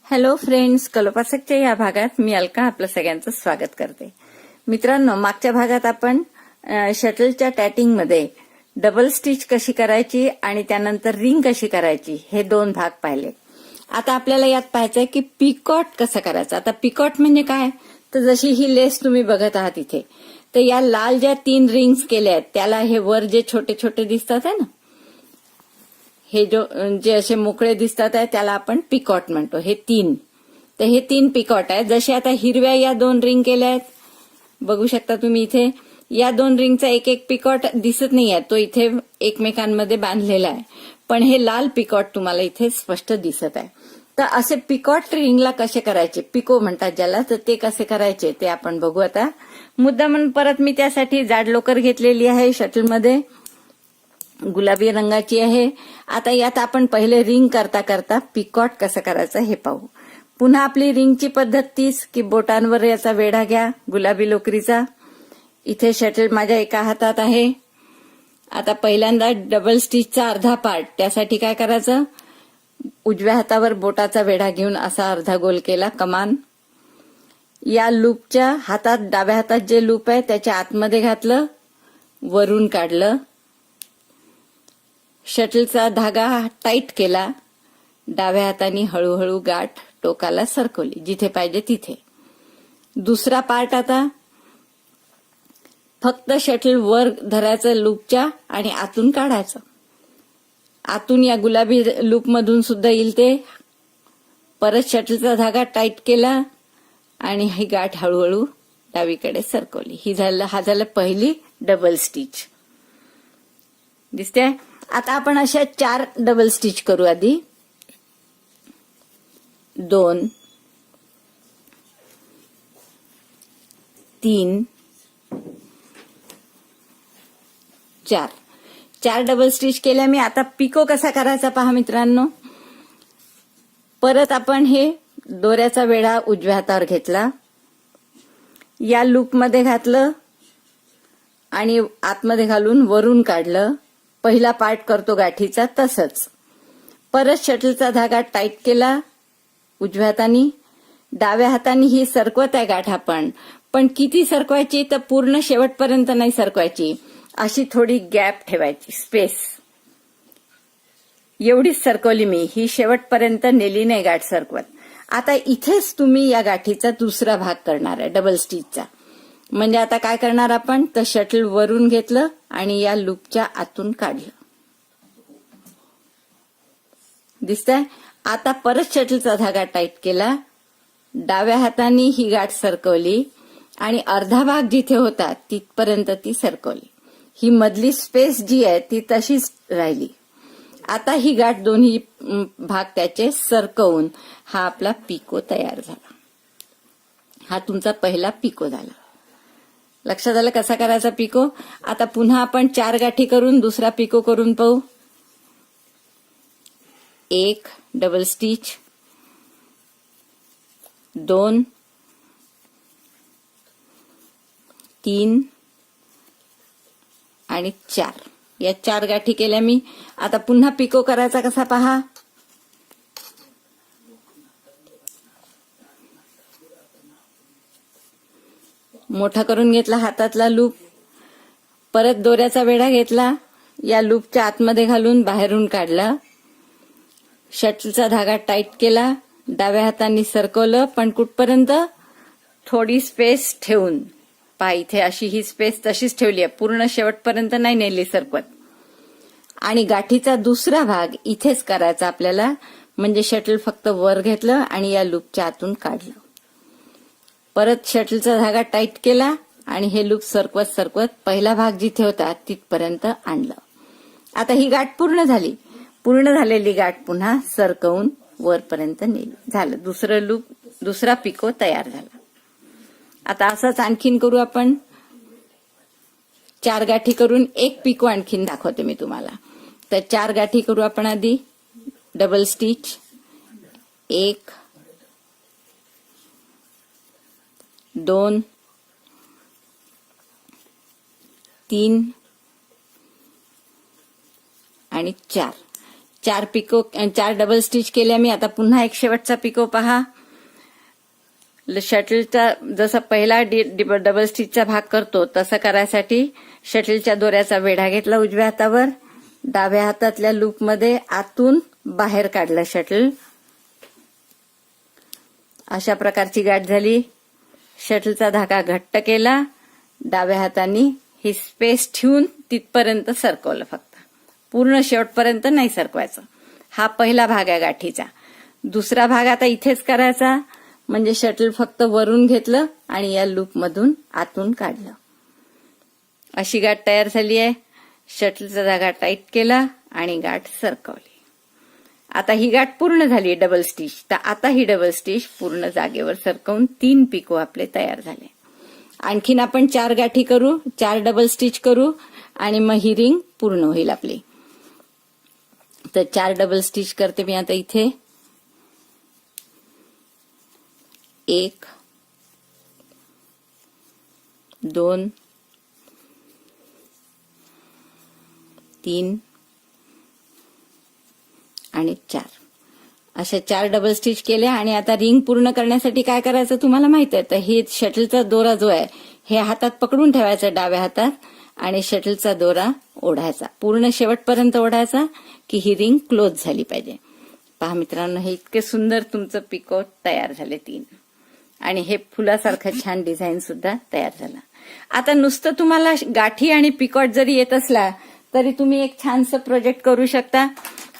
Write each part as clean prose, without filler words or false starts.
Hello friends, कलोपासकच्या या भागात मी अलका आपलं सगळ्यांचं स्वागत करते. मित्रांनो, मागच्या भागात आपण शटलच्या टॅटिंगमध्ये डबल स्टिच कशी करायची आणि त्यानंतर रिंग कशी करायची हे दोन भाग पाहिले. आता आपल्याला यात पाहायचंय की पिकॉट कसं करायचं. आता पिकॉट म्हणजे काय, तर जशी ही लेस तुम्ही बघत आहात इथे, तर या लाल ज्या 3 रिंग्स केल्या आहेत त्याला हे वर जे छोटे छोटे दिसतात आहे ना, हे जे असे मोकळे दिसतात आहे त्याला आपण पिकॉट म्हणतो. हे 3, तर हे 3 पिकॉट आहे. जसे आता हिरव्या या 2 रिंग केल्या आहेत, बघू शकता तुम्ही इथे या 2 रिंगचा एक एक पिकॉट दिसत नाही आहे, तो इथे एकमेकांमध्ये बांधलेला आहे. पण हे लाल पिकॉट तुम्हाला इथे स्पष्ट दिसत आहे. तर असे पिकॉट रिंगला कसे करायचे, पिको म्हणतात ज्याला, तर ते कसे करायचे ते आपण बघू. आता मुद्दा म्हणून परत मी त्यासाठी जाड लोकर घेतलेली आहे, शटलमध्ये गुलाबी रंगाची आहे. आता यात आपण पहिले रिंग करता करता पिकॉट कसं करायचं हे पाहू. पुन्हा आपली रिंगची पद्धत तीच की बोटांवर याचा वेढा घ्या गुलाबी लोकरीचा. इथे शटल माझ्या एका हातात आहे. आता पहिल्यांदा डबल स्टिचचा अर्धा पार्ट, त्यासाठी काय करायचं, उजव्या हातावर बोटाचा वेढा घेऊन असा अर्धा गोल केला कमान. या लूपच्या हातात, डाव्या हातात जे लूप आहे त्याच्या आतमध्ये घातलं, वरून काढलं. शटलचा धागा टाईट केला, डाव्या हाताने हळूहळू गाठ टोकाला सरकवली जिथे पाहिजे तिथे. दुसरा पार्ट आता फक्त शटल वर धरायचं लूपच्या आणि आतून काढायचं. आतून या गुलाबी लूप मधून सुद्धा येईल ते. परत शटलचा धागा टाईट केला आणि ही गाठ हळूहळू डावीकडे सरकवली. हा झालं पहिली डबल स्टिच. दिसते. आता आपण अशा 4 डबल स्टिच करू. आधी 2, 3, 4 डबल स्टिच केल्या मी. आता पिको कसा करायचा पहा मित्रांनो. परत आपण हे दोऱ्याचा वेढा उजव्या हातावर घेतला, या लूपमध्ये घातलं आणि आतमध्ये घालून वरून काढलं. पहिला पार्ट करतो गाठीचा तसंच. परत शटलचा धागा टाईट केला उजव्या हाताने, डाव्या हाताने ही सरकवत आहे गाठ आपण. पण किती सरकवायची, तर पूर्ण शेवटपर्यंत नाही सरकवायची, अशी थोडी गॅप ठेवायची, स्पेस. एवढीच सरकवली मी, ही शेवटपर्यंत नेली नाही गाठ सरकवत. आता इथेच तुम्ही या गाठीचा दुसरा भाग करणार आहे डबल स्टिचचा. म्हणजे आता काय करणार आपण, तर शटल वरून घेतलं आणि या लूपच्या आतून काढलं. दिसतंय. आता परत शटलचा धागा टाईट केला, डाव्या हाताने ही गाठ सरकवली आणि अर्धा भाग जिथे होता तिथपर्यंत ती सरकवली. ही मधली स्पेस जी आहे ती तशीच राहिली. आता ही गाठ दोन्ही भाग त्याचे सरकवून हा आपला पिको तयार झाला. हा तुमचा पहिला पिको झाला. लक्षात आलं कसा करायचा पिको. आता पुन्हा आपण 4 गाठी करून दुसरा पिको करून पाहू. 1 डबल स्टिच, 2, 3 आणि 4. या 4 गाठी केल्या मी. आता पुन्हा पिको करायचा कसा पहा. मोठा करून घेतला हातातला लूप, परत दोऱ्याचा वेढा घेतला, या लूपच्या आतमध्ये घालून बाहेरून काढला. शटलचा धागा टाईट केला, डाव्या हाताने सरकवलं, पण कुठपर्यंत, थोडी स्पेस ठेवून. पहा इथे अशी ही स्पेस तशीच ठेवली आहे, पूर्ण शेवटपर्यंत नाही नेली सरकवत. आणि गाठीचा दुसरा भाग इथेच करायचा आपल्याला. म्हणजे शटल फक्त वर घेतलं आणि या लूपच्या आतून काढलं. परत शटलचा धागा टाईट केला आणि हे लूप सरकवत सरकवत पहिला भाग जिथे होता तिथपर्यंत आणलं. आता ही गाठ पूर्ण झाली. पूर्ण झालेली गाठ पुन्हा सरकवून वरपर्यंत नेली. झालं दुसरं लूप, दुसरा पिको तयार झाला. आता असंच आणखीन करू आपण. 4 गाठी करून एक पिको आणखीन दाखवते मी तुम्हाला. तर 4 गाठी करू आपण आधी. डबल स्टिच, 1, 2, 3 आणि 4. चार डबल स्टिच केल्या मी. आता पुन्हा एक शेवटचा पिको पहा. शटलचा जसा पहिला डबल स्टिचचा भाग करतो तसं करायसाठी शटलच्या दोऱ्याचा वेढा घेतला उजव्या हातावर, डाव्या हातातल्या लूपमध्ये आतून बाहेर काढलं शटल. अशा प्रकारची गाठ झाली. शटलचा धागा घट्ट केला, डाव्या हाताने ही स्पेस ठेवून तिथपर्यंत सरकवलं, फक्त पूर्ण शेवटपर्यंत नाही सरकवायचं. हा पहिला भाग आहे गाठीचा. दुसरा भाग आता इथेच करायचा, म्हणजे शटल फक्त वरून घेतलं आणि या लूपमधून आतून काढलं. अशी गाठ तयार झाली आहे. शटलचा धागा टाईट केला आणि गाठ सरकवली. आता ही गाठ पूर्ण झाली डबल स्टिच. तर आता ही डबल स्टिच पूर्ण जागेवर सरकवून 3 पिको आपले तयार झाले. आणखीन आपण 4 गाठी करू, 4 डबल स्टिच करू आणि मग ही रिंग पूर्ण होईल आपली. तर 4 डबल स्टिच करते मी आता इथे. 1 2 3 आणि 4 अशा 4 डबल स्टिच केल्या. आणि आता रिंग पूर्ण करण्यासाठी काय करायचं तुम्हाला माहित आहे. तर हे शटलचा दोरा जो आहे हे हातात पकडून ठेवायचा डाव्या हातात आणि शटलचा दोरा ओढायचा, पूर्ण शेवटपर्यंत ओढायचा की ही रिंग क्लोज झाली पाहिजे. पहा मित्रांनो, हे इतके सुंदर तुमचं पिको तयार झाले 3. आणि हे फुलासारखं छान डिझाईन सुद्धा तयार झाला. आता नुसतं तुम्हाला गाठी आणि पिकॉट जरी येत असला तरी तुम्ही एक छानसं प्रोजेक्ट करू शकता.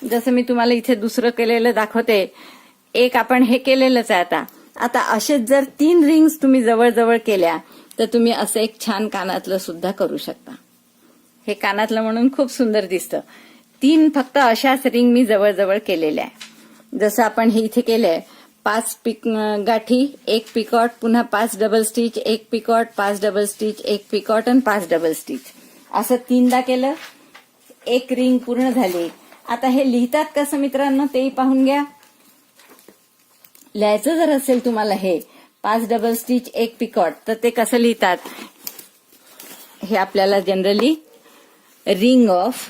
जसं मी तुम्हाला इथे दुसरं केलेलं दाखवते. एक आपण हे केलेलंच आहे. आता असेच जर 3 रिंग्स तुम्ही जवळ केल्या तर तुम्ही असं एक छान कानातलं सुद्धा करू शकता. हे कानातलं म्हणून खूप सुंदर दिसतं. 3 फक्त अशाच रिंग मी जवळ केलेल्या आहे. जसं आपण हे इथे केलंय 5 गाठी, 1 पिकॉट, पुन्हा 5 double stitch, 1 picot, 5 double stitch, 1 picot आणि 5 डबल स्टिच, असं 3दा केलं. 1 रिंग पूर्ण झाली. आता हे लिहितात कसं मित्रांनो तेही पाहून घ्या. लिहायचं जर असेल तुम्हाला हे 5 डबल स्टिच 1 पिकॉट तर ते कसं लिहितात, हे आपल्याला generally ring of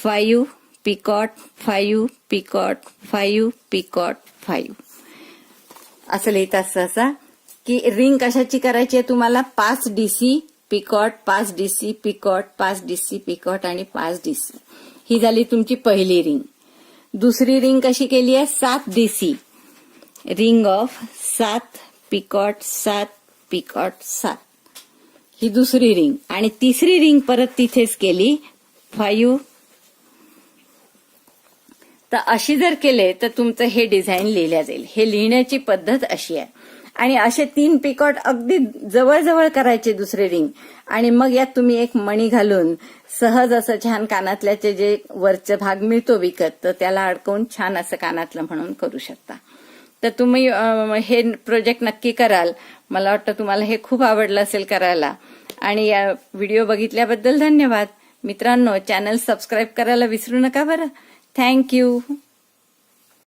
5 picot 5 picot 5 picot 5 असं लिहितात सहसा. की रिंग कशाची करायची आहे तुम्हाला, 5 DC picot, 5 DC picot, 5 DC picot आणि 5 डीसी. ही झाली तुमची पहिली रिंग. दुसरी रिंग कशी केली आहे, 7 DC, ring of 7 picot 7 picot 7, ही दुसरी रिंग. आणि तिसरी रिंग परत तिथेच केली 5. तर अशी जर केले तर तुमचं हे डिझाईन लिहिल्या जाईल. हे लिहिण्याची पद्धत अशी आहे. आणि असे 3 पिकॉट अगदी जवळ करायचे दुसरे रिंग. आणि मग यात तुम्ही एक मणी घालून सहज असं छान कानातल्याचे जे वरचा भाग मिळतो विकत तर त्याला अडकवून छान असं कानातलं म्हणून करू शकता. तर तुम्ही हे प्रोजेक्ट नक्की कराल. मला वाटतं तुम्हाला हे खूप आवडलं असेल करायला. आणि या व्हिडिओ बघितल्याबद्दल धन्यवाद. मित्रांनो, चॅनल सबस्क्राईब करायला विसरू नका बरं. थँक्यू.